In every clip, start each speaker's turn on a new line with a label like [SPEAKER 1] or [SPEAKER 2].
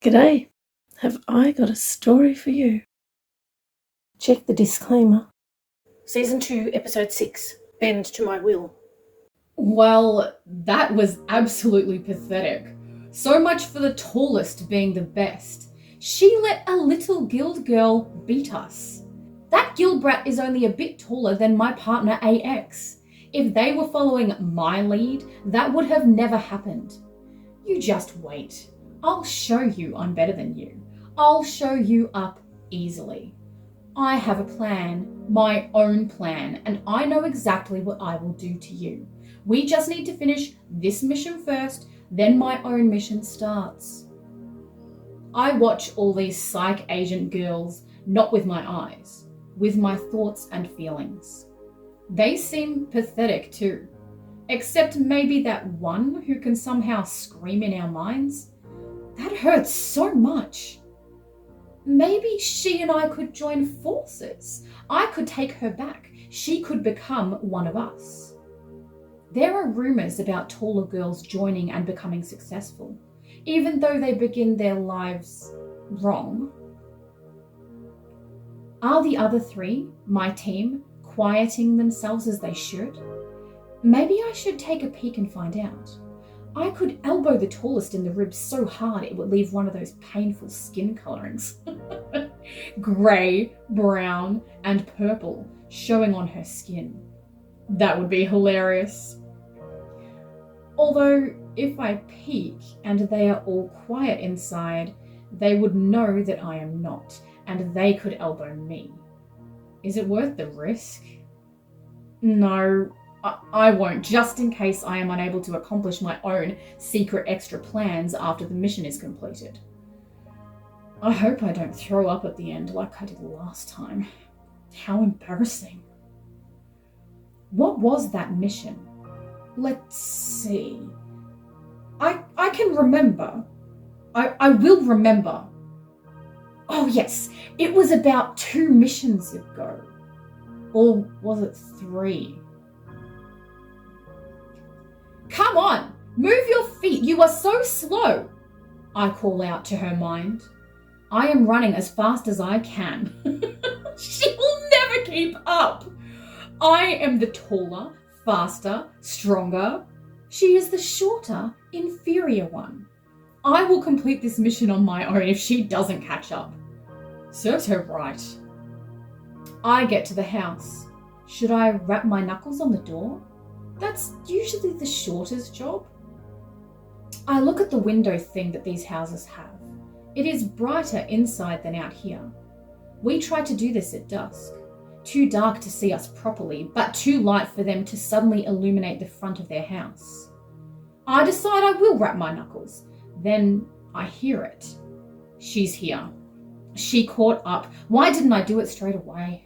[SPEAKER 1] G'day, have I got a story for you? Check the disclaimer. Season 2, Episode 6, Bend to My Will.
[SPEAKER 2] Well, that was absolutely pathetic. So much for the tallest being the best. She let a little guild girl beat us. That guild brat is only a bit taller than my partner AX. If they were following my lead, that would have never happened. You just wait. I'll show you I'm better than you. I'll show you up easily. I have a plan, my own plan, and I know exactly what I will do to you. We just need to finish this mission first, then my own mission starts. I watch all these psych agent girls, not with my eyes, with my thoughts and feelings. They seem pathetic too, except maybe that one who can somehow scream in our minds. That hurts so much. Maybe she and I could join forces. I could take her back. She could become one of us. There are rumors about taller girls joining and becoming successful, even though they begin their lives wrong. Are the other three, my team, quieting themselves as they should? Maybe I should take a peek and find out. I could elbow the tallest in the ribs so hard it would leave one of those painful skin colorings. Grey, brown, and purple showing on her skin. That would be hilarious. Although, if I peek and they are all quiet inside, they would know that I am not, and they could elbow me. Is it worth the risk? No, I won't, just in case I am unable to accomplish my own secret extra plans after the mission is completed. I hope I don't throw up at the end like I did last time. How embarrassing. What was that mission? Let's see. I can remember. I will remember. Oh yes, it was about 2 missions ago. Or was it 3? Come on, move your feet, you are so slow, I call out to her mind. I am running as fast as I can. She will never keep up. I am the taller, faster, stronger. She is the shorter, inferior one. I will complete this mission on my own if she doesn't catch up. Serves her right. I get to the house. Should I wrap my knuckles on the door? That's usually the shortest job. I look at the window thing that these houses have. It is brighter inside than out here. We try to do this at dusk. Too dark to see us properly, but too light for them to suddenly illuminate the front of their house. I decide I will wrap my knuckles. Then I hear it. She's here. She caught up. Why didn't I do it straight away?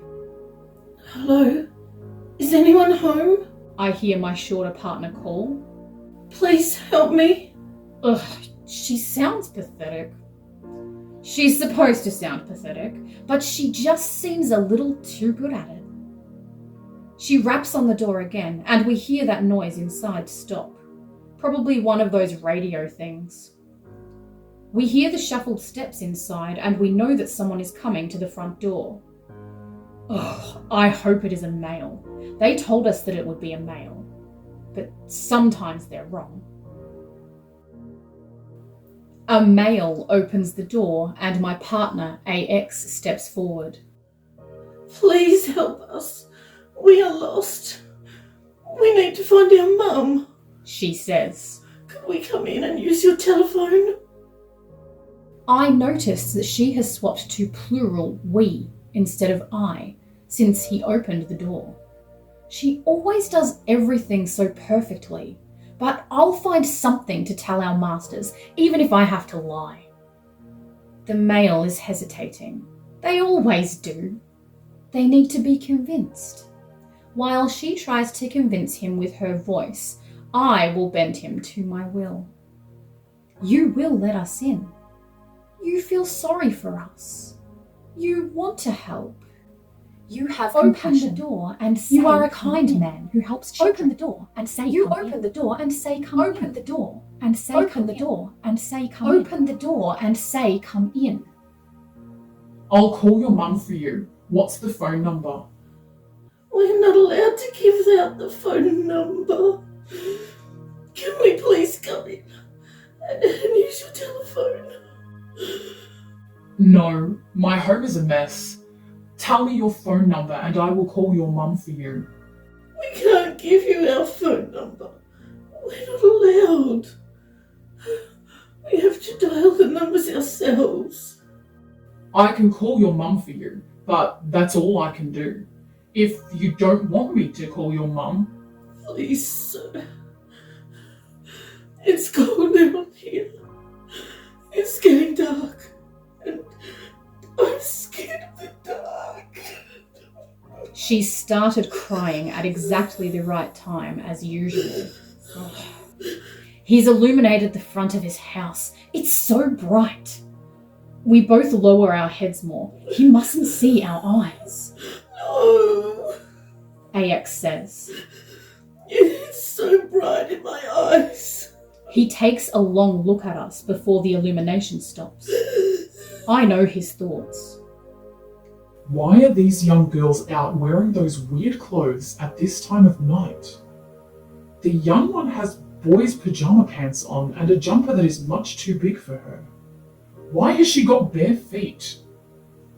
[SPEAKER 1] Hello? Is anyone home?
[SPEAKER 2] I hear my shorter partner call.
[SPEAKER 1] Please help me.
[SPEAKER 2] Ugh, she sounds pathetic. She's supposed to sound pathetic, but she just seems a little too good at it. She raps on the door again, and we hear that noise inside stop. Probably one of those radio things. We hear the shuffled steps inside, and we know that someone is coming to the front door. Oh, I hope it is a male. They told us that it would be a male, but sometimes they're wrong. A male opens the door and my partner, AX, steps forward.
[SPEAKER 1] Please help us. We are lost. We need to find our mum,
[SPEAKER 2] she says.
[SPEAKER 1] Could we come in and use your telephone?
[SPEAKER 2] I noticed that she has swapped to plural we instead of I since he opened the door. She always does everything so perfectly. But I'll find something to tell our masters, even if I have to lie. The male is hesitating. They always do. They need to be convinced. While she tries to convince him with her voice, I will bend him to my will. You will let us in. You feel sorry for us. You want to help. You have compassion. Open the door and say, you are a kind man who helps children. Open the door and say, you open the door and say, come in. Open the door and say, open the door and say, come in. Open the door and say, come in.
[SPEAKER 3] I'll call your mum for you. What's the phone number?
[SPEAKER 1] We're not allowed to give out the phone number. Can we please come in and use your telephone?
[SPEAKER 3] No, my home is a mess. Tell me your phone number and I will call your mum for you.
[SPEAKER 1] We can't give you our phone number. We're not allowed. We have to dial the numbers ourselves.
[SPEAKER 3] I can call your mum for you, but that's all I can do. If you don't want me to call your mum...
[SPEAKER 1] Please, sir. It's cold out here. It's getting dark. And I'm scared of the dark.
[SPEAKER 2] She started crying at exactly the right time, as usual. Oh. He's illuminated the front of his house. It's so bright. We both lower our heads more. He mustn't see our eyes.
[SPEAKER 1] No.
[SPEAKER 2] AX says.
[SPEAKER 1] It's so bright in my eyes.
[SPEAKER 2] He takes a long look at us before the illumination stops. I know his thoughts.
[SPEAKER 3] Why are these young girls out wearing those weird clothes at this time of night? The young one has boys' pajama pants on and a jumper that is much too big for her. Why has she got bare feet?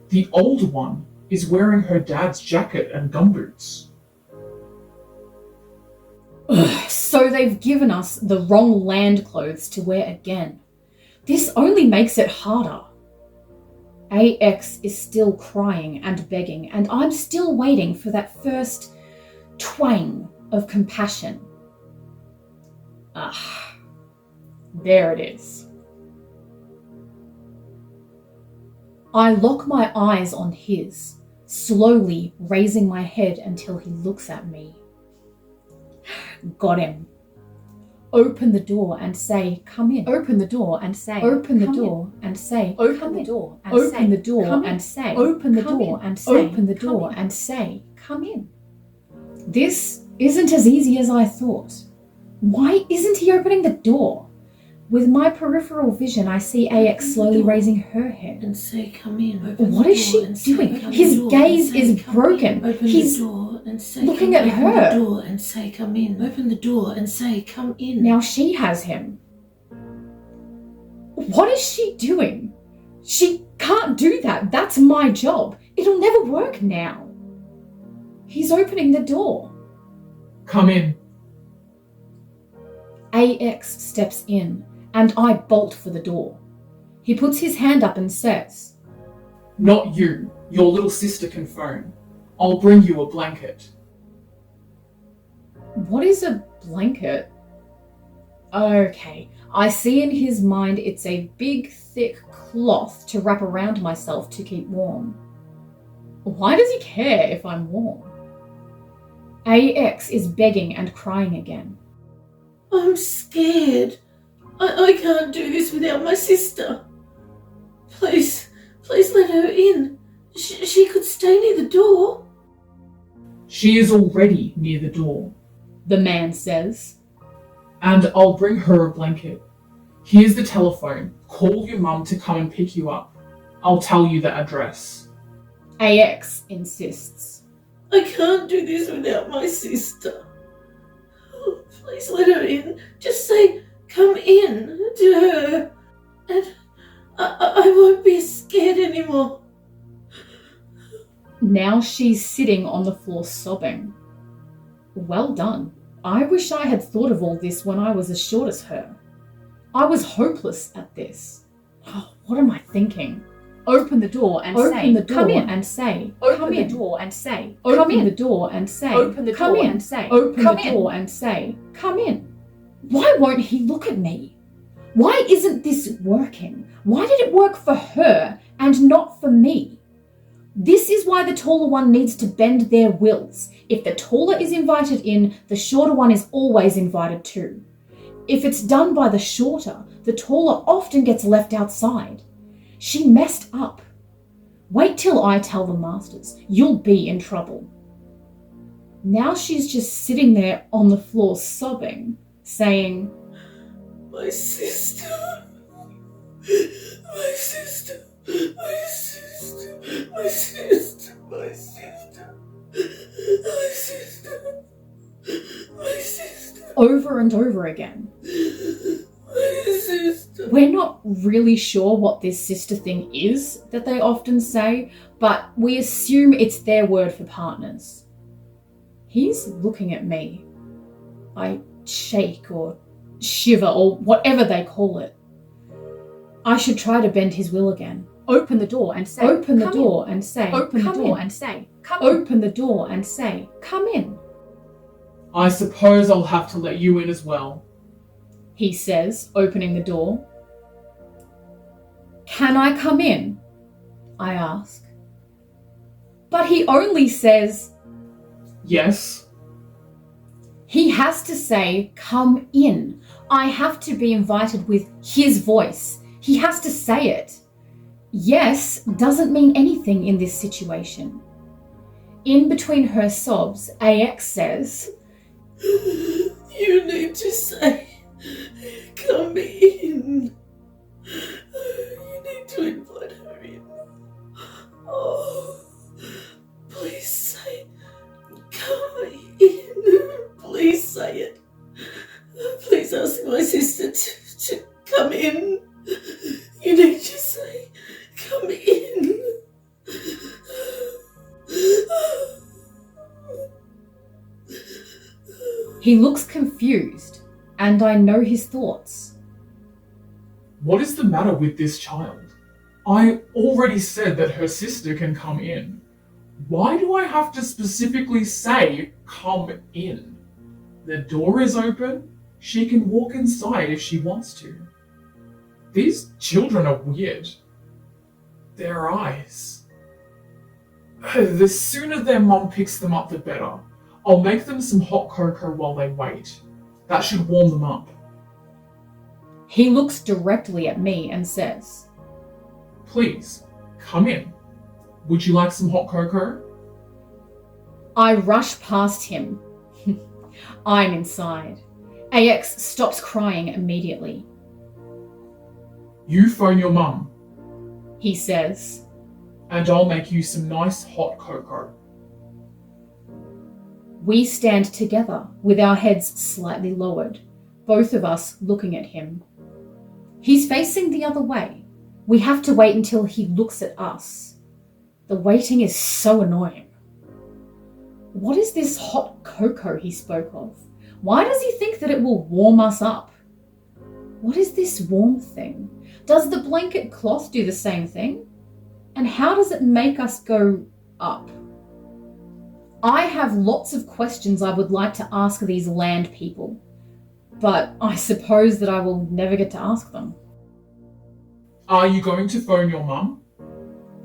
[SPEAKER 3] The old one is wearing her dad's jacket and gumboots.
[SPEAKER 2] Ugh, so they've given us the wrong land clothes to wear again. This only makes it harder. AX is still crying and begging, and I'm still waiting for that first twang of compassion. Ah, there it is. I lock my eyes on his, slowly raising my head until he looks at me. Got him. Open the door and say, come in. Open the door and say, open the door and say, open the door and say, open the door and say, open the door and say, open the door and say, come in. This isn't as easy as I thought. Why isn't he opening the door? With my peripheral vision, I see AX slowly raising her head.
[SPEAKER 1] And say, come in.
[SPEAKER 2] What is she doing? His gaze is broken. He's looking at her.
[SPEAKER 1] Open the door and say, come in. Open the door and say, come in.
[SPEAKER 2] Now she has him. What is she doing? She can't do that. That's my job. It'll never work now. He's opening the door.
[SPEAKER 3] Come in.
[SPEAKER 2] AX steps in, and I bolt for the door. He puts his hand up and says,
[SPEAKER 3] Not you. Your little sister can phone. I'll bring you a blanket.
[SPEAKER 2] What is a blanket? Okay, I see in his mind it's a big, thick cloth to wrap around myself to keep warm. Why does he care if I'm warm? AX is begging and crying again.
[SPEAKER 1] I'm scared. I can't do this without my sister. Please let her in. She could stay near the door.
[SPEAKER 3] She is already near the door.
[SPEAKER 2] The man says.
[SPEAKER 3] And I'll bring her a blanket. Here's the telephone. Call your mum to come and pick you up. I'll tell you the address.
[SPEAKER 2] AX insists.
[SPEAKER 1] I can't do this without my sister. Oh, please let her in. Just say, come in to her. And I won't be scared anymore.
[SPEAKER 2] Now she's sitting on the floor sobbing. Well done. I wish I had thought of all this when I was as short as her. I was hopeless at this. Oh, what am I thinking? Open the door and say, open the door come in and say, open the door and say, open the door and say, open the door and say, open the door and say, come in. Why won't he look at me? Why isn't this working? Why did it work for her and not for me? This is why the taller one needs to bend their wills. If the taller is invited in, the shorter one is always invited too. If it's done by the shorter, the taller often gets left outside. She messed up. Wait till I tell the masters. You'll be in trouble. Now she's just sitting there on the floor sobbing, saying,
[SPEAKER 1] My sister. My sister. My sister. My sister. My sister. My sister. My sister.
[SPEAKER 2] Over and over again.
[SPEAKER 1] My sister.
[SPEAKER 2] We're not really sure what this sister thing is that they often say, but we assume it's their word for partners. He's looking at me. I shake or shiver or whatever they call it. I should try to bend his will again. Open the door and say, open the door and say, open the door and say, open the door and say, come in.
[SPEAKER 3] I suppose I'll have to let you in as well,
[SPEAKER 2] he says, opening the door. Can I come in? I ask. But he only says,
[SPEAKER 3] yes.
[SPEAKER 2] He has to say, come in. I have to be invited with his voice. He has to say it. Yes doesn't mean anything in this situation. In between her sobs, AX says,
[SPEAKER 1] You need to say, come in. You need to invite her in. Oh, please say, come in. Please say it. Please ask my sister to come in. You need to say, come in.
[SPEAKER 2] He looks confused, and I know his thoughts.
[SPEAKER 3] What is the matter with this child? I already said that her sister can come in. Why do I have to specifically say, come in? The door is open. She can walk inside if she wants to. These children are weird. Their eyes. The sooner their mum picks them up, the better. I'll make them some hot cocoa while they wait. That should warm them up.
[SPEAKER 2] He looks directly at me and says,
[SPEAKER 3] Please, come in. Would you like some hot cocoa?
[SPEAKER 2] I rush past him. I'm inside. AX stops crying immediately.
[SPEAKER 3] You phone your mum,
[SPEAKER 2] He says,
[SPEAKER 3] and I'll make you some nice hot cocoa.
[SPEAKER 2] We stand together with our heads slightly lowered, both of us looking at him. He's facing the other way. We have to wait until he looks at us. The waiting is so annoying. What is this hot cocoa he spoke of? Why does he think that it will warm us up? What is this warm thing? Does the blanket cloth do the same thing? And how does it make us go up? I have lots of questions I would like to ask these land people, but I suppose that I will never get to ask them.
[SPEAKER 3] Are you going to phone your mum?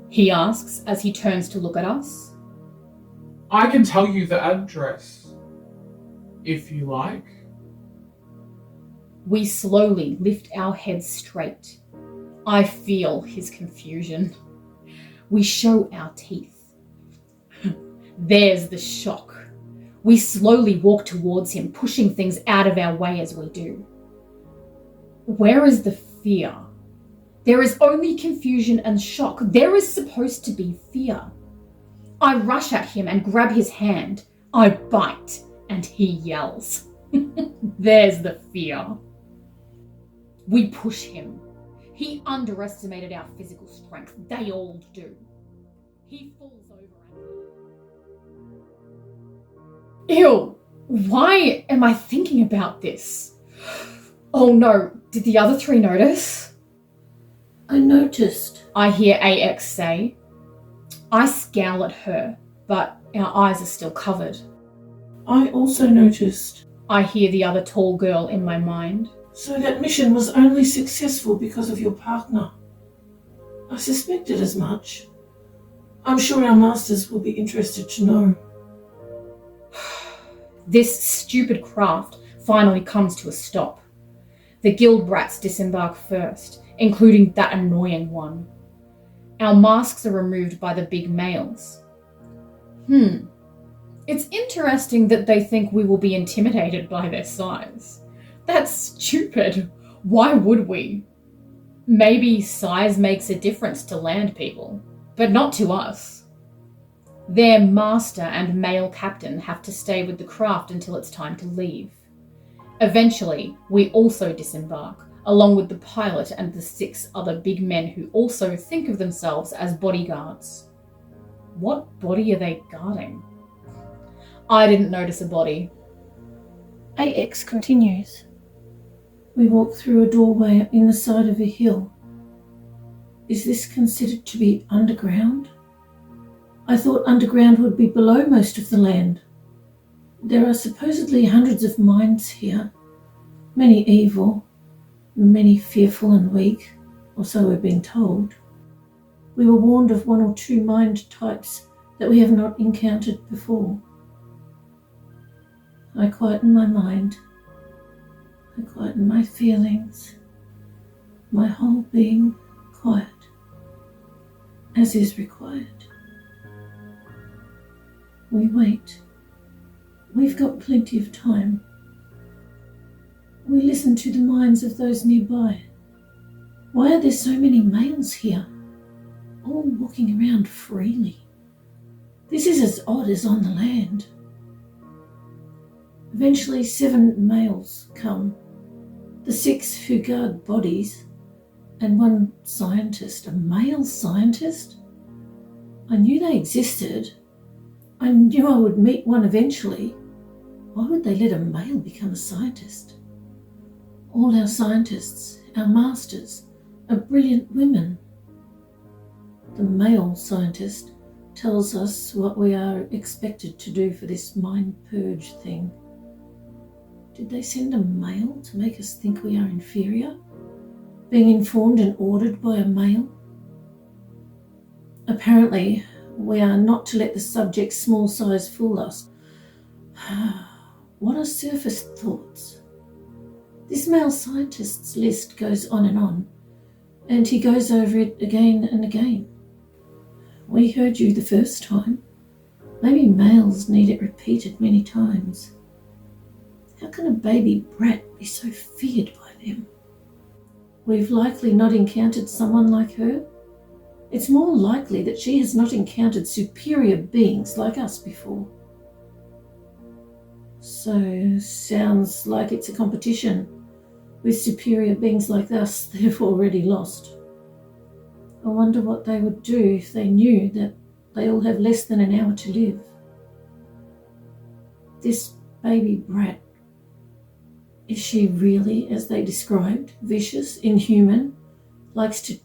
[SPEAKER 2] He asks as he turns to look at us.
[SPEAKER 3] I can tell you the address, if you like.
[SPEAKER 2] We slowly lift our heads straight. I feel his confusion. We show our teeth. There's the shock. We slowly walk towards him, pushing things out of our way as we do. Where is the fear? There is only confusion and shock. There is supposed to be fear. I rush at him and grab his hand. I bite, and he yells. There's the fear. We push him. He underestimated our physical strength. They all do. He falls over and... Ew! Why am I thinking about this? Oh no, did the other three notice?
[SPEAKER 1] I noticed.
[SPEAKER 2] I hear AX say. I scowl at her, but our eyes are still covered.
[SPEAKER 1] I also noticed.
[SPEAKER 2] I hear the other tall girl in my mind.
[SPEAKER 1] So that mission was only successful because of your partner. I suspected as much. I'm sure our masters will be interested to know.
[SPEAKER 2] This stupid craft finally comes to a stop. The guild brats disembark first, including that annoying one. Our masks are removed by the big males. It's interesting that they think we will be intimidated by their size. That's stupid. Why would we? Maybe size makes a difference to land people, but not to us. Their master and male captain have to stay with the craft until it's time to leave. Eventually, we also disembark, along with the pilot and the 6 other big men who also think of themselves as bodyguards. What body are they guarding? I didn't notice a body.
[SPEAKER 1] AX continues. We walk through a doorway in the side of a hill. Is this considered to be underground? I thought underground would be below most of the land. There are supposedly hundreds of minds here, many evil, many fearful and weak, or so we've been told. We were warned of 1 or 2 mind types that we have not encountered before. I quieten my mind. I quieten my feelings. My whole being quiet, as is required. We wait. We've got plenty of time. We listen to the minds of those nearby. Why are there so many males here, all walking around freely? This is as odd as on the land. Eventually 7 males come, the 6 who guard bodies, and 1 scientist, a male scientist. I knew they existed. I knew I would meet one eventually. Why would they let a male become a scientist? All our scientists, our masters, are brilliant women. The male scientist tells us what we are expected to do for this Mind Purge thing. Did they send a male to make us think we are inferior, being informed and ordered by a male? Apparently, we are not to let the subject's small size fool us. What are surface thoughts? This male scientist's list goes on, and he goes over it again and again. We heard you the first time. Maybe males need it repeated many times. How can a baby brat be so feared by them? We've likely not encountered someone like her. It's more likely that she has not encountered superior beings like us before. So, sounds like it's a competition. With superior beings like us, they've already lost. I wonder what they would do if they knew that they all have less than an hour to live. This baby brat, is she really, as they described, vicious, inhuman, likes to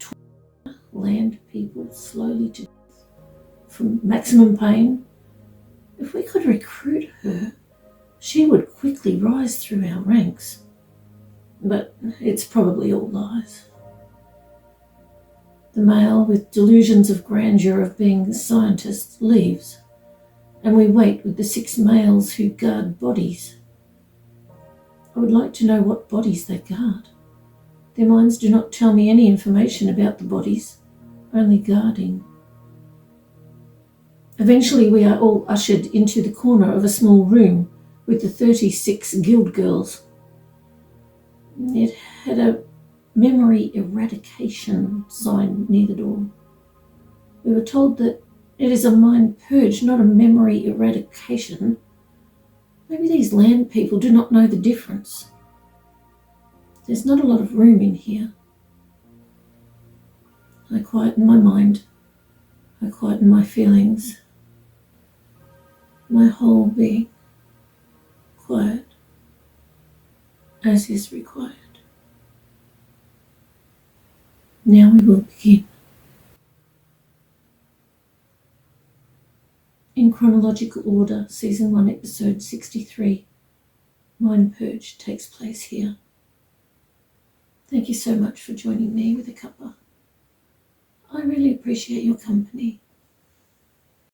[SPEAKER 1] land people slowly to death from maximum pain? If we could recruit her, she would quickly rise through our ranks. But it's probably all lies. The male with delusions of grandeur of being scientists leaves, and we wait with the 6 males who guard bodies. I would like to know what bodies they guard. Their minds do not tell me any information about the bodies, only guarding. Eventually we are all ushered into the corner of a small room with the 36 guild girls. It had a memory eradication sign near the door. We were told that it is a mind purge, not a memory eradication. Maybe these land people do not know the difference. There's not a lot of room in here. I quieten my mind. I quieten my feelings. My whole being quiet, as is required. Now we will begin. In chronological order, Season 1, Episode 63, Mind Purge takes place here. Thank you so much for joining me with a cuppa. I really appreciate your company.